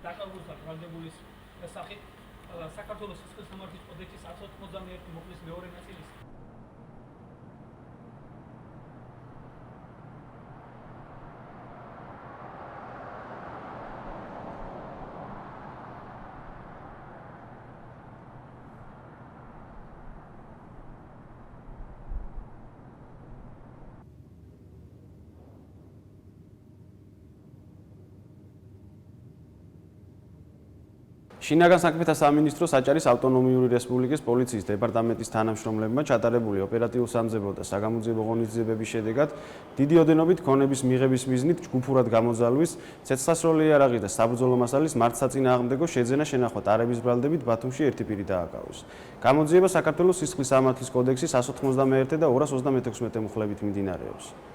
დაკარგული ბრალდებულის სახით საქართველოს სისხლის სამართლის კოდექსის 191 მოკლის მეორე ნაწილის შინაგან საქმეთა სამინისტროს საჭარის ავტონომიური რესპუბლიკის პოლიციის დეპარტამენტის თანამშრომლებმა ჩატარებული ოპერატიულ-სამძებო და საგამოძიებო ღონისძიებების შედეგად დიდი ოდენობით ქონების მიღების მიზნით ჯგუფურად გამოძალვის, ცეცხლსასროლი იარაღის და საბრძოლო მასალის მართსაწინააღმდეგო შეძენა შენახვა ტარების ბრალდებით ბათუმში ერთი პირი დააკავეს. გამოძიება საქართველოს სისხლის სამართლის კოდექსის 191 და 226 მუხლებით მიმდინარეობს.